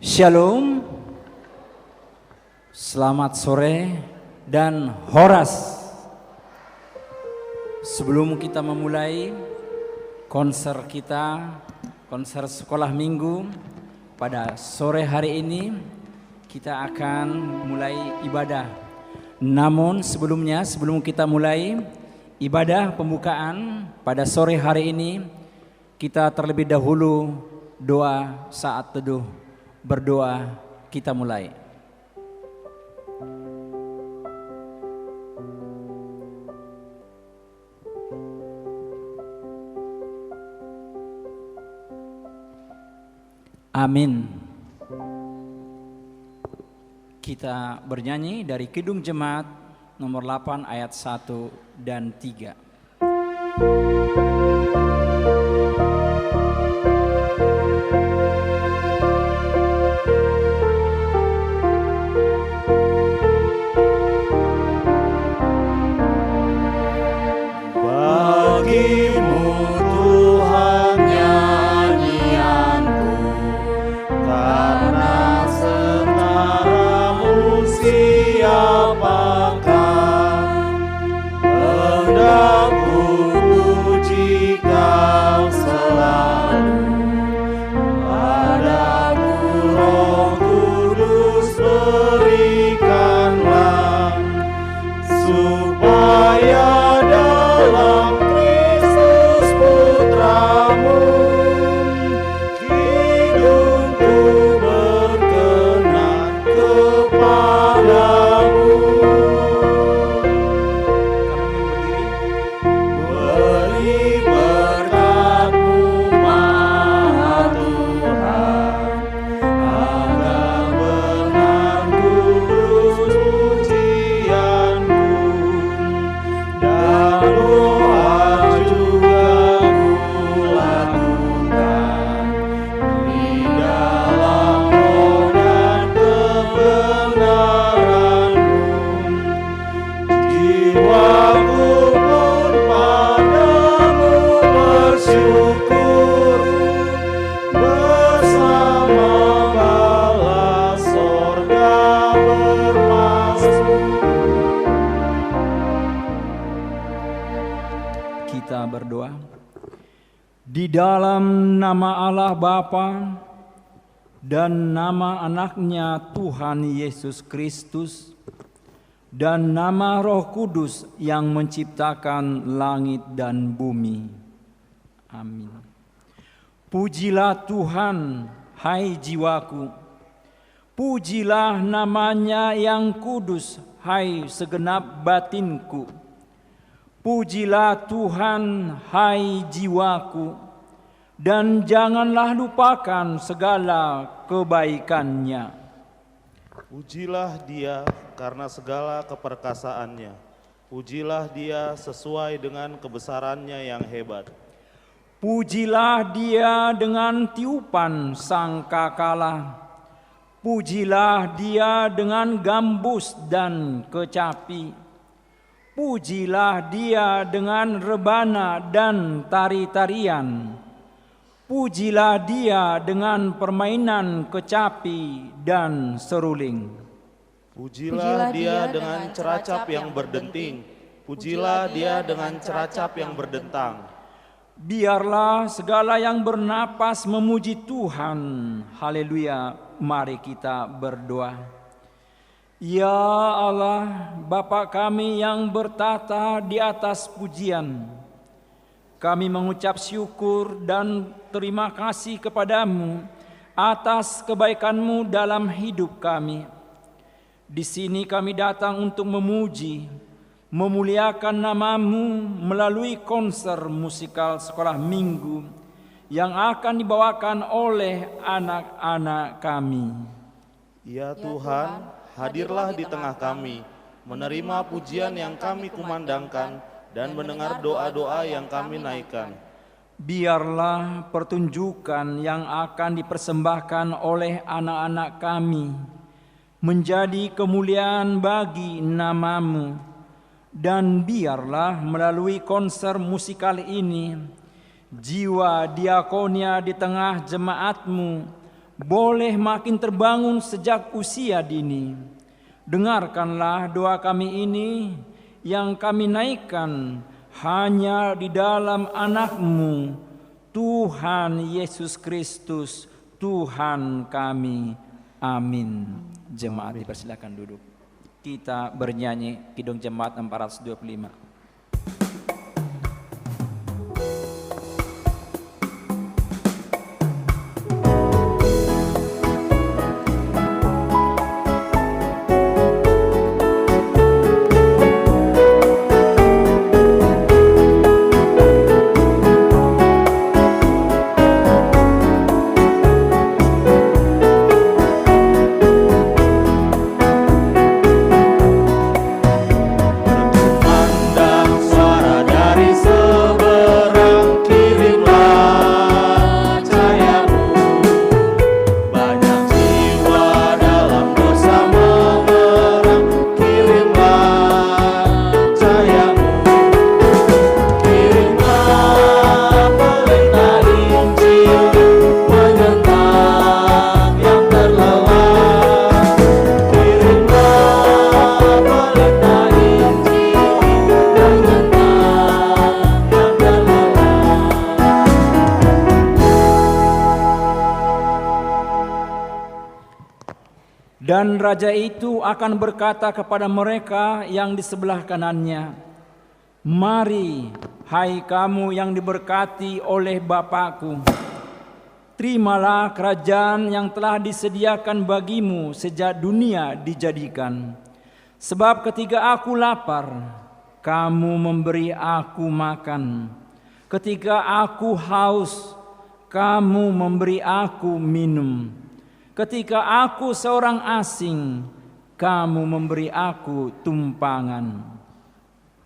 Shalom, selamat sore dan horas. Sebelum kita memulai konser kita, konser sekolah minggu pada sore hari ini, kita akan mulai ibadah. Namun sebelum kita mulai ibadah pembukaan pada sore hari ini, kita terlebih dahulu doa saat teduh. Berdoa, kita mulai. Amin. Kita bernyanyi dari Kidung Jemaat nomor 8 ayat 1 dan 3. Di dalam nama Allah Bapa dan nama anaknya Tuhan Yesus Kristus dan nama Roh Kudus yang menciptakan langit dan bumi. Amin. Pujilah Tuhan, hai jiwaku. Pujilah namanya yang kudus, hai segenap batinku. Pujilah Tuhan, hai jiwaku, dan janganlah lupakan segala kebaikannya. Pujilah Dia karena segala keperkasaannya. Pujilah Dia sesuai dengan kebesarannya yang hebat. Pujilah Dia dengan tiupan sangkakala. Pujilah Dia dengan gambus dan kecapi. Pujilah Dia dengan rebana dan tari-tarian. Pujilah Dia dengan permainan kecapi dan seruling. Pujilah Dia dengan ceracap yang berdenting. Pujilah Dia dengan ceracap yang berdentang. Biarlah segala yang bernapas memuji Tuhan. Haleluya. Mari kita berdoa. Ya Allah, Bapa kami yang bertata di atas pujian, kami mengucap syukur dan terima kasih kepadamu atas kebaikan-Mu dalam hidup kami. Di sini kami datang untuk memuji, memuliakan nama-Mu melalui konser musikal sekolah minggu yang akan dibawakan oleh anak-anak kami. Ya Tuhan, hadirlah di tengah kami, menerima pujian yang kami kumandangkan dan mendengar doa-doa yang kami naikkan. Biarlah pertunjukan yang akan dipersembahkan oleh anak-anak kami menjadi kemuliaan bagi nama-Mu, dan biarlah melalui konser musikal ini jiwa diakonia di tengah jemaat-Mu boleh makin terbangun sejak usia dini. Dengarkanlah doa kami ini yang kami naikkan hanya di dalam Anak-Mu, Tuhan Yesus Kristus, Tuhan kami. Amin. Jemaat dipersilakan duduk. Kita bernyanyi Kidung Jemaat 425. Dan raja itu akan berkata kepada mereka yang di sebelah kanannya, "Mari, hai kamu yang diberkati oleh Bapakku, terimalah kerajaan yang telah disediakan bagimu sejak dunia dijadikan. Sebab ketika aku lapar, kamu memberi aku makan. Ketika aku haus, kamu memberi aku minum. Ketika aku seorang asing, kamu memberi aku tumpangan.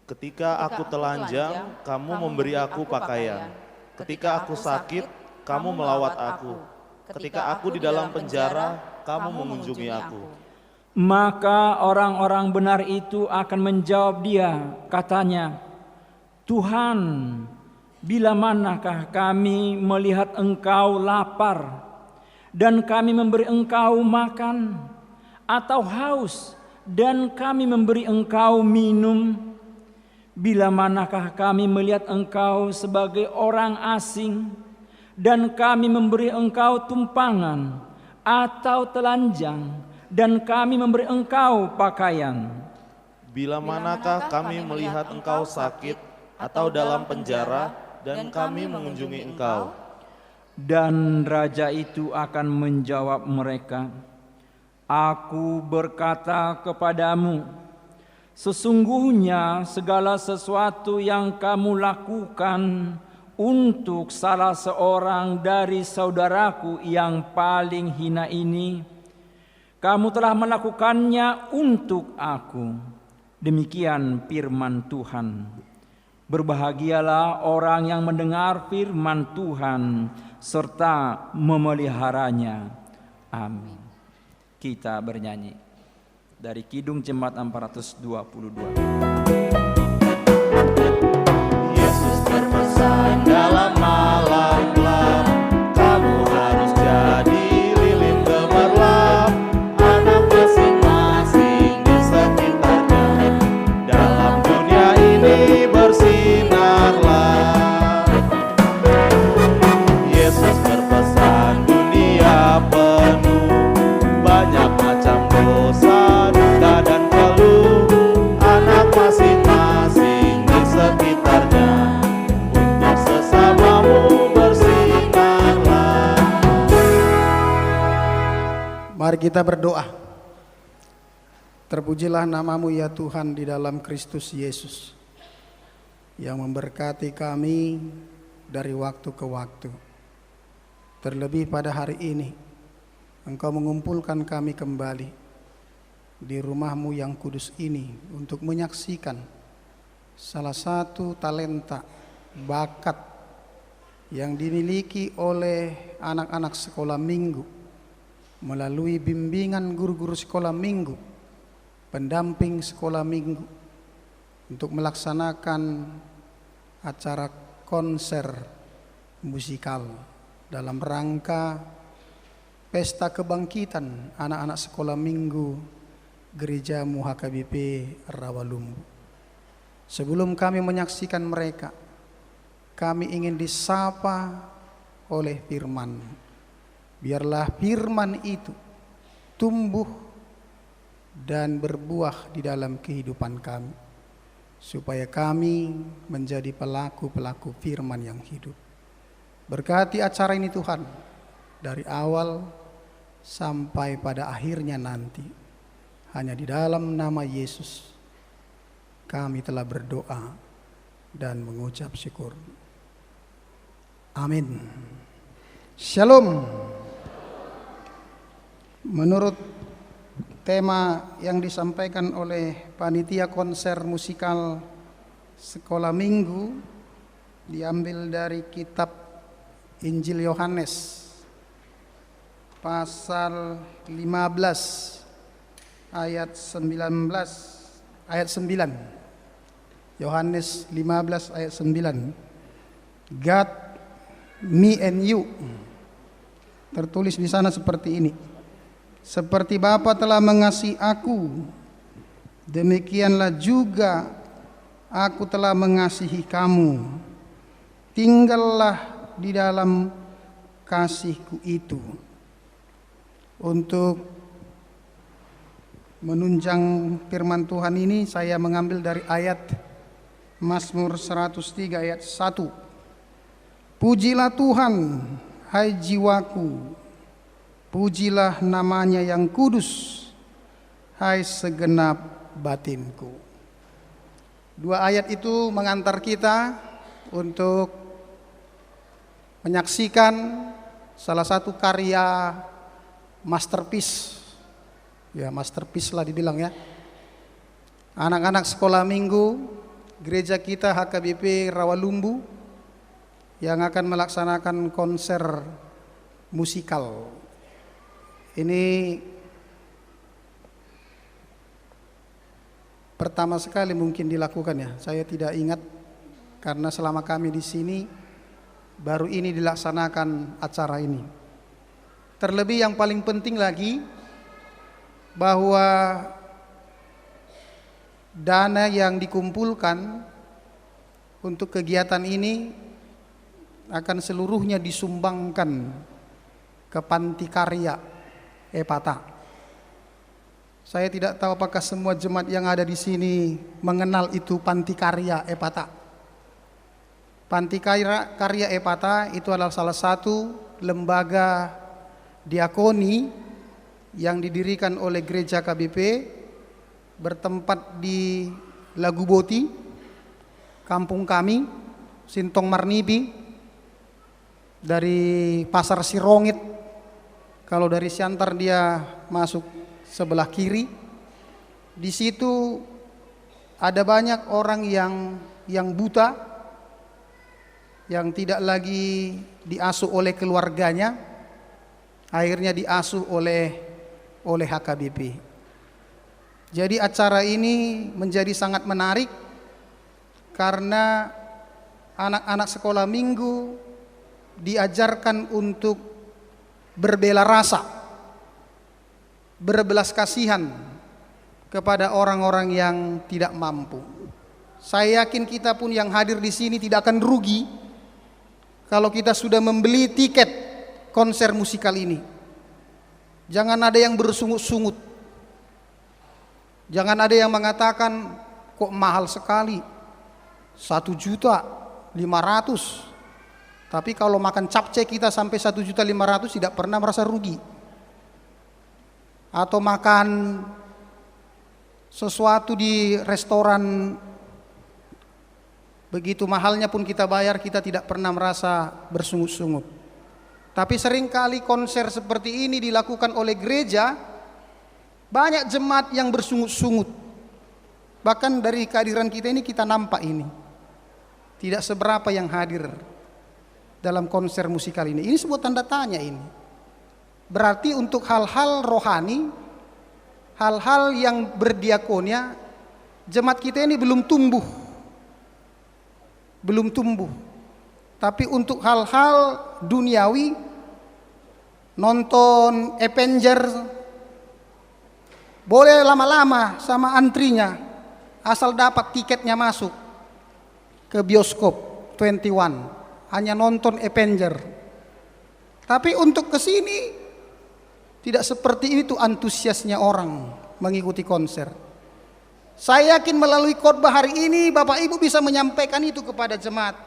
Ketika aku telanjang, kamu memberi aku pakaian. Ketika aku sakit, kamu melawat aku. Ketika aku di dalam penjara, kamu mengunjungi aku." Maka orang-orang benar itu akan menjawab dia, katanya, "Tuhan, bila manakah kami melihat Engkau lapar dan kami memberi Engkau makan, atau haus dan kami memberi Engkau minum? Bila manakah kami melihat Engkau sebagai orang asing dan kami memberi Engkau tumpangan, atau telanjang dan kami memberi Engkau pakaian? Bila manakah kami melihat Engkau sakit atau dalam penjara dan kami mengunjungi Engkau?" Dan raja itu akan menjawab mereka, "Aku berkata kepadamu, sesungguhnya segala sesuatu yang kamu lakukan untuk salah seorang dari saudaraku yang paling hina ini, kamu telah melakukannya untuk aku." Demikian firman Tuhan. Berbahagialah orang yang mendengar firman Tuhan serta memeliharanya. Amin. Kita bernyanyi dari Kidung Jemaat 422. Yesus berpesan dalam malam gelap, kamu harus jadi lilin gemerlap, anak masing-masing di sekitarnya. Dalam dunia ini bersinarlah. Yesus berpesan dunia penuh banyak macam dosa, duka dan keluh, anak masing-masing di sekitarnya. Untuk sesamamu bersinarlah. Mari kita berdoa. Terpujilah namamu ya Tuhan di dalam Kristus Yesus, yang memberkati kami dari waktu ke waktu. Terlebih pada hari ini, Engkau mengumpulkan kami kembali di rumah-Mu yang kudus ini untuk menyaksikan salah satu talenta, bakat yang dimiliki oleh anak-anak sekolah minggu melalui bimbingan guru-guru sekolah minggu, pendamping sekolah minggu, untuk melaksanakan acara konser musikal dalam rangka pesta kebangkitan anak-anak sekolah minggu Gerejamu HKBP Rawalumbu. Sebelum kami menyaksikan mereka, kami ingin disapa oleh firman. Biarlah firman itu tumbuh dan berbuah di dalam kehidupan kami, supaya kami menjadi pelaku-pelaku firman yang hidup. Berkati acara ini Tuhan, dari awal sampai pada akhirnya nanti. Hanya di dalam nama Yesus kami telah berdoa dan mengucap syukur. Amin. Shalom. Menurut tema yang disampaikan oleh panitia konser musikal sekolah minggu, diambil dari kitab Injil Yohanes pasal 15 ayat 19 ayat 9. Yohanes 15 ayat 9. God, me and you. Tertulis di sana seperti ini. Seperti Bapa telah mengasihi aku, demikianlah juga aku telah mengasihi kamu. Tinggallah di dalam kasihku itu. Untuk menunjang firman Tuhan ini, saya mengambil dari ayat Mazmur 103 ayat 1. Pujilah Tuhan, hai jiwaku, pujilah namanya yang kudus, hai segenap batinku. Dua ayat itu mengantar kita untuk menyaksikan salah satu karya masterpiece. Ya, masterpiece lah dibilang ya. Anak-anak sekolah minggu gereja kita HKBP Rawalumbu yang akan melaksanakan konser musikal. Ini pertama sekali mungkin dilakukan ya. Saya tidak ingat karena selama kami di sini baru ini dilaksanakan acara ini. Terlebih yang paling penting lagi, bahwa dana yang dikumpulkan untuk kegiatan ini akan seluruhnya disumbangkan ke Panti Karya Epata. Saya tidak tahu apakah semua jemaat yang ada di sini mengenal itu Panti Karya Epata. Panti Karya Epata itu adalah salah satu lembaga diakoni yang didirikan oleh gereja KBP, bertempat di Laguboti, kampung kami, Sintong Marnipi, dari Pasar Sirongit. Kalau dari Siantar dia masuk sebelah kiri. Di situ ada banyak orang yang buta, yang tidak lagi diasuh oleh keluarganya, akhirnya diasuh oleh HKBP. Jadi acara ini menjadi sangat menarik karena anak-anak sekolah minggu diajarkan untuk berbela rasa, berbelas kasihan kepada orang-orang yang tidak mampu. Saya yakin kita pun yang hadir di sini tidak akan rugi kalau kita sudah membeli tiket konser musikal ini. Jangan ada yang bersungut-sungut. Jangan ada yang mengatakan kok mahal sekali, 1.500.000. Tapi kalau makan capcay kita sampai 1.500.000 tidak pernah merasa rugi. Atau makan sesuatu di restoran begitu mahalnya pun kita bayar, kita tidak pernah merasa bersungut-sungut. Tapi seringkali konser seperti ini dilakukan oleh gereja, banyak jemaat yang bersungut-sungut. Bahkan dari kehadiran kita ini kita nampak ini. Tidak seberapa yang hadir dalam konser musikal ini. Ini sebuah tanda tanya ini. Berarti untuk hal-hal rohani, hal-hal yang berdiakonia, jemaat kita ini belum tumbuh. Belum tumbuh. Tapi untuk hal-hal duniawi, nonton Avengers, boleh lama-lama sama antrinya, asal dapat tiketnya masuk ke bioskop 21, hanya nonton Avengers. Tapi untuk ke sini tidak seperti itu antusiasnya orang mengikuti konser. Saya yakin melalui khotbah hari ini Bapak Ibu bisa menyampaikan itu kepada jemaat.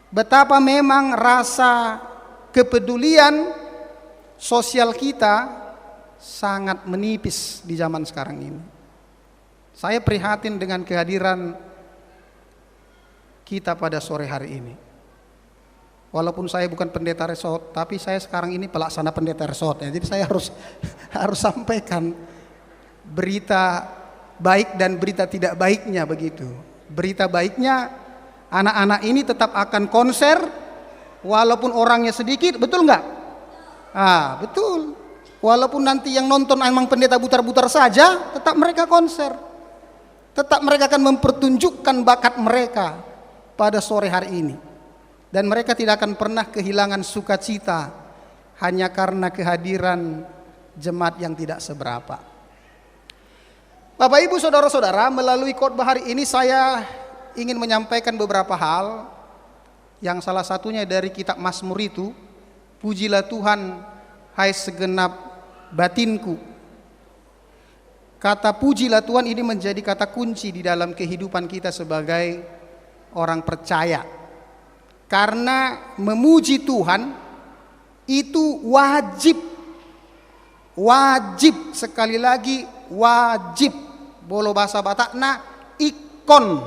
Betapa memang rasa kepedulian sosial kita sangat menipis di zaman sekarang ini. Saya prihatin dengan kehadiran kita pada sore hari ini. Walaupun saya bukan pendeta resort, tapi saya sekarang ini pelaksana pendeta resort ya. Jadi saya harus sampaikan berita baik dan berita tidak baiknya begitu. Berita baiknya, anak-anak ini tetap akan konser walaupun orangnya sedikit, betul nggak? Betul. Walaupun nanti yang nonton emang pendeta butar-butar saja, tetap mereka konser. Tetap mereka akan mempertunjukkan bakat mereka pada sore hari ini. Dan mereka tidak akan pernah kehilangan sukacita hanya karena kehadiran jemaat yang tidak seberapa. Bapak Ibu saudara-saudara, melalui khotbah hari ini saya ingin menyampaikan beberapa hal, yang salah satunya dari kitab Mazmur itu, pujilah Tuhan hai segenap batinku. Kata pujilah Tuhan ini menjadi kata kunci di dalam kehidupan kita sebagai orang percaya. Karena memuji Tuhan itu wajib. Wajib, sekali lagi wajib. Bolo bahasa Batakna ikon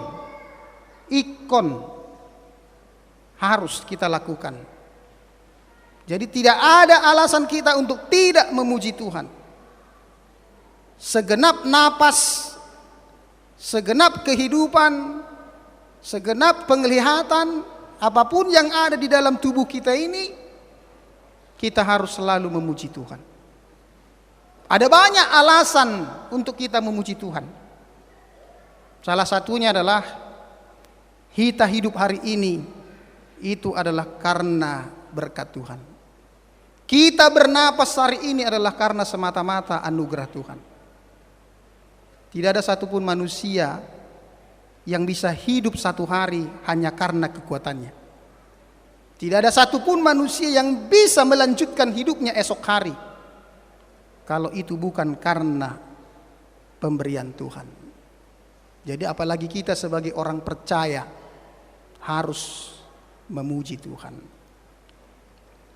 harus kita lakukan. Jadi tidak ada alasan kita untuk tidak memuji Tuhan. Segenap napas, segenap kehidupan, segenap penglihatan, apapun yang ada di dalam tubuh kita ini, kita harus selalu memuji Tuhan. Ada banyak alasan untuk kita memuji Tuhan. Salah satunya adalah kita hidup hari ini itu adalah karena berkat Tuhan. Kita bernapas hari ini adalah karena semata-mata anugerah Tuhan. Tidak ada satupun manusia yang bisa hidup satu hari hanya karena kekuatannya. Tidak ada satupun manusia yang bisa melanjutkan hidupnya esok hari kalau itu bukan karena pemberian Tuhan. Jadi apalagi kita sebagai orang percaya harus memuji Tuhan.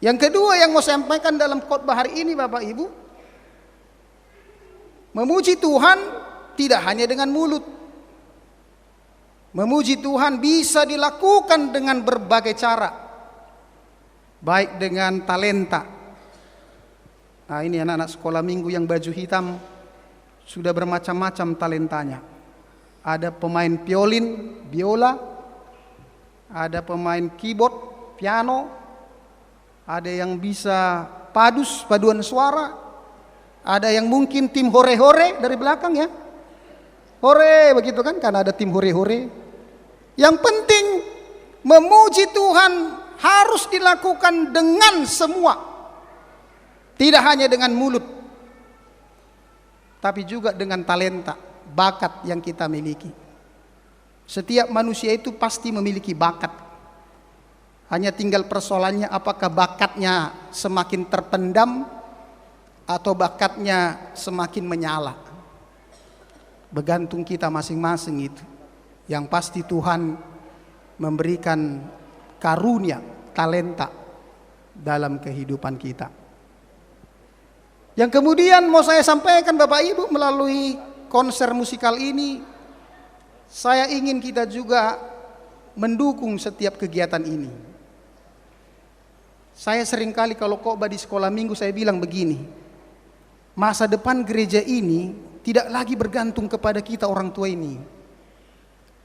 Yang kedua yang mau saya sampaikan dalam khotbah hari ini Bapak Ibu, memuji Tuhan tidak hanya dengan mulut. Memuji Tuhan bisa dilakukan dengan berbagai cara. Baik dengan talenta. Nah ini anak-anak sekolah minggu yang baju hitam sudah bermacam-macam talentanya. Ada pemain violin, biola, ada pemain keyboard, piano, ada yang bisa paduan suara, ada yang mungkin tim hore-hore dari belakang ya. Hore begitu kan, karena ada tim hore-hore. Yang penting memuji Tuhan harus dilakukan dengan semua. Tidak hanya dengan mulut, tapi juga dengan talenta, bakat yang kita miliki. Setiap manusia itu pasti memiliki bakat. Hanya tinggal persoalannya apakah bakatnya semakin terpendam atau bakatnya semakin menyala. Bergantung kita masing-masing itu. Yang pasti Tuhan memberikan karunia, talenta dalam kehidupan kita. Yang kemudian mau saya sampaikan Bapak Ibu melalui konser musikal ini, saya ingin kita juga mendukung setiap kegiatan ini. Saya seringkali kalau khotbah di sekolah minggu saya bilang begini, masa depan gereja ini tidak lagi bergantung kepada kita orang tua ini.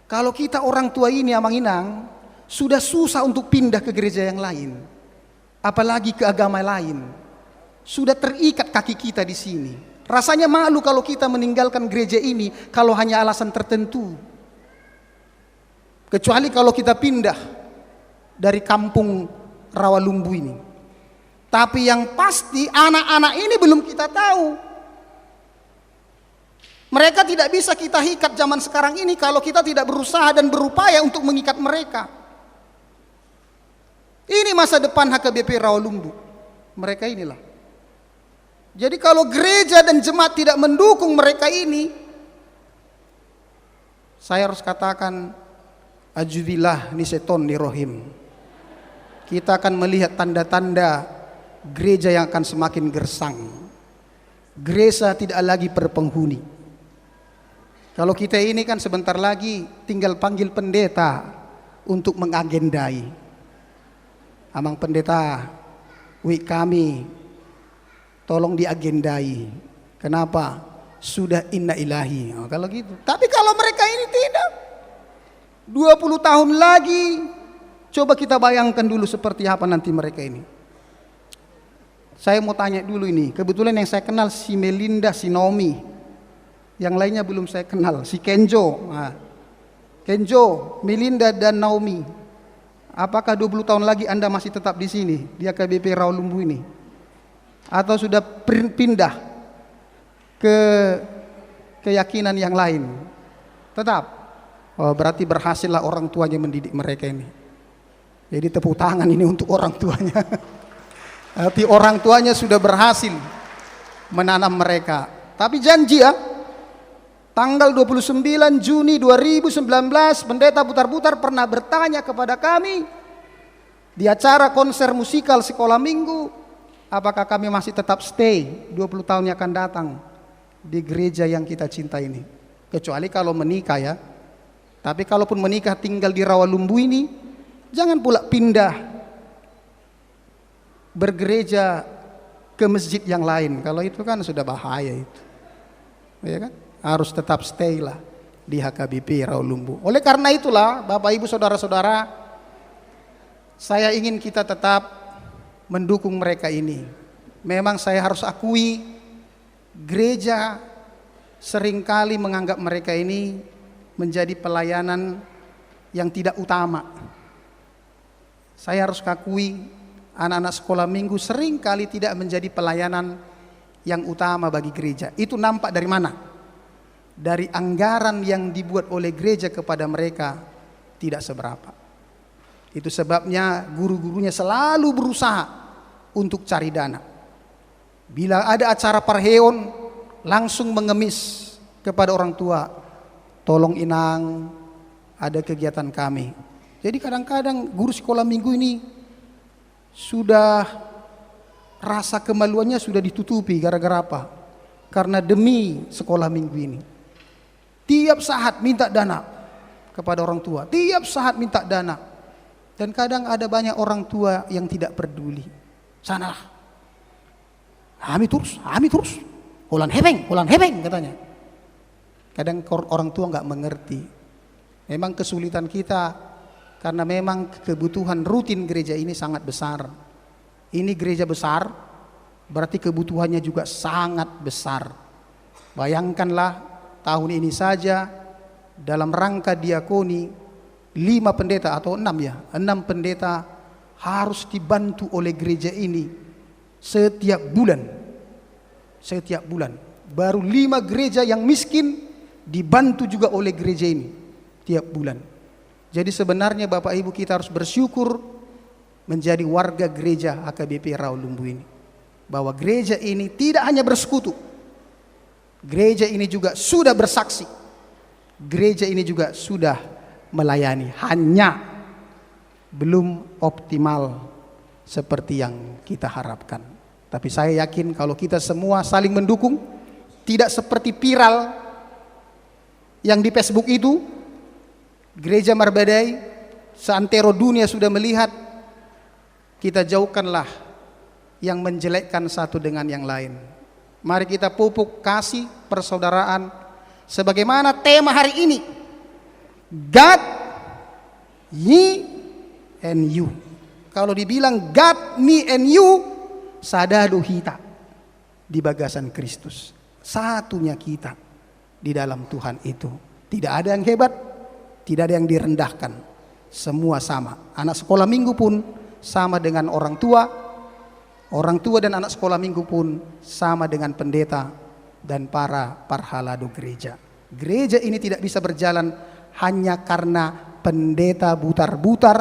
Kalau kita orang tua ini Amanginang sudah susah untuk pindah ke gereja yang lain, apalagi ke agama lain. Sudah terikat kaki kita di sini. Rasanya malu kalau kita meninggalkan gereja ini kalau hanya alasan tertentu. Kecuali kalau kita pindah dari kampung Rawalumbu ini. Tapi yang pasti anak-anak ini belum kita tahu. Mereka tidak bisa kita ikat zaman sekarang ini kalau kita tidak berusaha dan berupaya untuk mengikat mereka. Ini masa depan HKBP Rawalumbu. Mereka inilah. Jadi kalau gereja dan jemaat tidak mendukung mereka ini, saya harus katakan ajubillah ni seton ni rohim. Kita akan melihat tanda-tanda gereja yang akan semakin gersang. Gereja tidak lagi berpenghuni. Kalau kita ini kan sebentar lagi tinggal panggil pendeta untuk mengagendai. Amang pendeta, kami tolong diagendai. Kenapa? Sudah inna ilahi. Oh, kalau gitu. Tapi kalau mereka ini tidak. 20 tahun lagi, coba kita bayangkan dulu seperti apa nanti mereka ini. Saya mau tanya dulu ini. Kebetulan yang saya kenal si Melinda, si Naomi. Yang lainnya belum saya kenal. Si Kenjo. Nah, Kenjo, Melinda dan Naomi. Apakah 20 tahun lagi Anda masih tetap di sini? Di HKBP Rawalumbu ini? Atau sudah pindah ke keyakinan yang lain? Tetap. Oh, berarti berhasillah orang tuanya mendidik mereka ini. Jadi tepuk tangan ini untuk orang tuanya. Berarti orang tuanya sudah berhasil menanam mereka. Tapi janji ya, tanggal 29 Juni 2019 pendeta Putar-Putar pernah bertanya kepada kami di acara konser musikal sekolah minggu, apakah kami masih tetap stay 20 tahun yang akan datang di gereja yang kita cinta ini. Kecuali kalau menikah ya. Tapi kalaupun menikah tinggal di Rawalumbu ini, jangan pula pindah bergereja ke masjid yang lain. Kalau itu kan sudah bahaya itu. Ya kan? Harus tetap stay lah di HKBP Rawalumbu. Oleh karena itulah Bapak Ibu Saudara-saudara, saya ingin kita tetap mendukung mereka ini. Memang saya harus akui gereja seringkali menganggap mereka ini menjadi pelayanan yang tidak utama. Saya harus akui anak-anak sekolah minggu seringkali tidak menjadi pelayanan yang utama bagi gereja. Itu nampak dari mana? Dari anggaran yang dibuat oleh gereja kepada mereka tidak seberapa. Itu sebabnya guru-gurunya selalu berusaha untuk cari dana. Bila ada acara parheon, langsung mengemis kepada orang tua, tolong inang, ada kegiatan kami. Jadi kadang-kadang guru sekolah minggu ini sudah rasa kemaluannya sudah ditutupi gara-gara apa? Karena demi sekolah minggu ini. Tiap saat minta dana kepada orang tua, tiap saat minta dana. Dan kadang ada banyak orang tua yang tidak peduli. Sanalah, kami terus, holan hebeng katanya. Kadang orang tua nggak mengerti. Memang kesulitan kita karena memang kebutuhan rutin gereja ini sangat besar. Ini gereja besar, berarti kebutuhannya juga sangat besar. Bayangkanlah tahun ini saja dalam rangka diakoni 5 pendeta atau 6 ya, 6 pendeta harus dibantu oleh gereja ini setiap bulan. Setiap bulan. Baru 5 gereja yang miskin dibantu juga oleh gereja ini tiap bulan. Jadi sebenarnya Bapak Ibu kita harus bersyukur menjadi warga gereja HKBP Rawalumbu ini. Bahwa gereja ini tidak hanya bersekutu. Gereja ini juga sudah bersaksi. Gereja ini juga sudah melayani. Hanya belum optimal seperti yang kita harapkan. Tapi saya yakin kalau kita semua saling mendukung, tidak seperti viral yang di Facebook itu, Gereja Marbadai, seantero dunia sudah melihat, kita jauhkanlah yang menjelekkan satu dengan yang lain. Mari kita pupuk kasih persaudaraan sebagaimana tema hari ini. God, ye, and you. Kalau dibilang God, me, and you, sadadu hita di bagasan Kristus. Satunya kita di dalam Tuhan itu. Tidak ada yang hebat, tidak ada yang direndahkan. Semua sama. Anak sekolah minggu pun sama dengan orang tua. Orang tua dan anak sekolah minggu pun sama dengan pendeta dan para parhalado gereja. Gereja ini tidak bisa berjalan hanya karena pendeta butar-butar,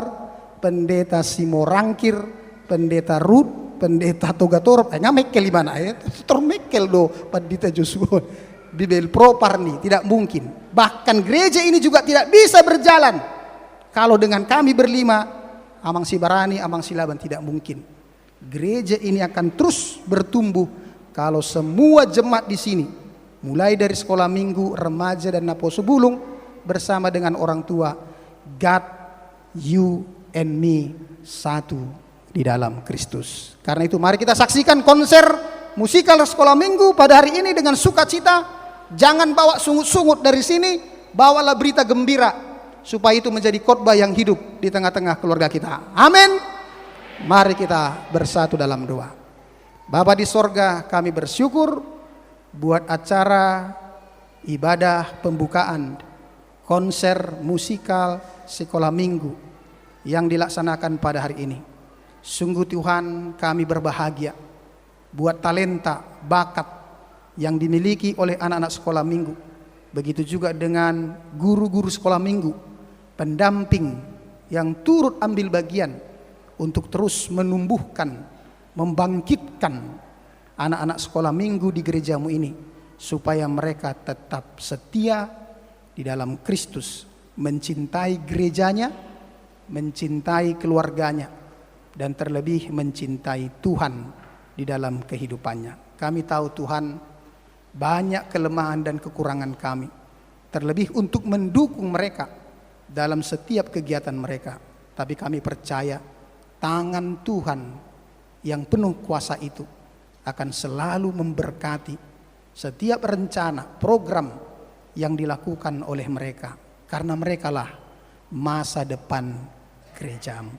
pendeta simorangkir, pendeta Rut, pendeta togatorop. Ngamekel di mana? Tormekel do pendeta Joshua. Bibel proparni, tidak mungkin. Bahkan gereja ini juga tidak bisa berjalan kalau dengan kami berlima, Amang Sibarani, Amang Silaban, tidak mungkin. Gereja ini akan terus bertumbuh kalau semua jemaat di sini, mulai dari sekolah minggu, remaja dan Naposo Bulung, bersama dengan orang tua, God, you and me, satu di dalam Kristus. Karena itu mari kita saksikan konser musikal sekolah minggu pada hari ini dengan sukacita. Jangan bawa sungut-sungut dari sini, bawalah berita gembira supaya itu menjadi khotbah yang hidup di tengah-tengah keluarga kita. Amin. Mari kita bersatu dalam doa. Bapa di sorga, kami bersyukur buat acara ibadah pembukaan konser musikal sekolah minggu yang dilaksanakan pada hari ini. Sungguh Tuhan, kami berbahagia buat talenta, bakat yang dimiliki oleh anak-anak sekolah minggu. Begitu juga dengan guru-guru sekolah minggu, pendamping yang turut ambil bagian untuk terus menumbuhkan, membangkitkan anak-anak sekolah minggu di gerejamu ini, supaya mereka tetap setia di dalam Kristus, mencintai gerejanya, mencintai keluarganya, dan terlebih mencintai Tuhan di dalam kehidupannya. Kami tahu Tuhan, banyak kelemahan dan kekurangan kami, terlebih untuk mendukung mereka dalam setiap kegiatan mereka. Tapi kami percaya tangan Tuhan yang penuh kuasa itu akan selalu memberkati setiap rencana, program yang dilakukan oleh mereka. Karena merekalah masa depan gerejamu.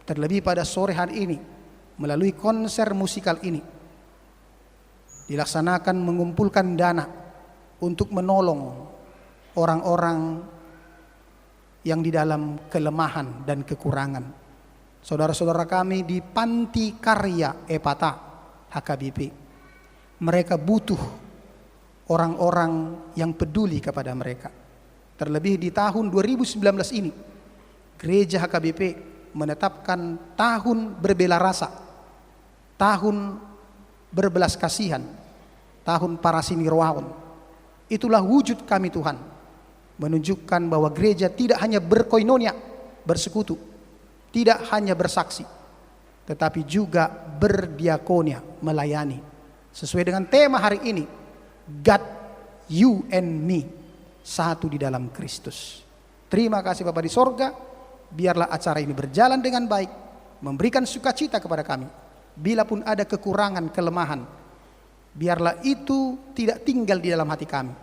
Terlebih pada sore hari ini, melalui konser musikal ini, dilaksanakan mengumpulkan dana untuk menolong orang-orang yang di dalam kelemahan dan kekurangan. Saudara-saudara kami di Panti Karya Epata HKBP, mereka butuh orang-orang yang peduli kepada mereka. Terlebih di tahun 2019 ini, gereja HKBP menetapkan tahun berbela rasa, tahun berbelas kasihan, tahun Parasini Rohaon. Itulah wujud kami Tuhan, menunjukkan bahwa gereja tidak hanya berkoinonia, bersekutu, tidak hanya bersaksi, tetapi juga berdiakonia, melayani. Sesuai dengan tema hari ini, God, you and me, satu di dalam Kristus. Terima kasih Bapa di sorga, biarlah acara ini berjalan dengan baik, memberikan sukacita kepada kami. Bila pun ada kekurangan, kelemahan, biarlah itu tidak tinggal di dalam hati kami,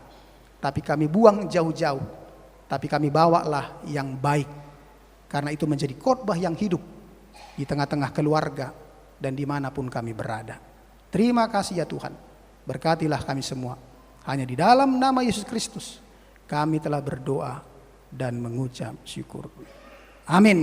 tapi kami buang jauh-jauh, tapi kami bawalah yang baik. Karena itu menjadi khotbah yang hidup di tengah-tengah keluarga dan dimanapun kami berada. Terima kasih ya Tuhan. Berkatilah kami semua. Hanya di dalam nama Yesus Kristus kami telah berdoa dan mengucap syukur. Amin.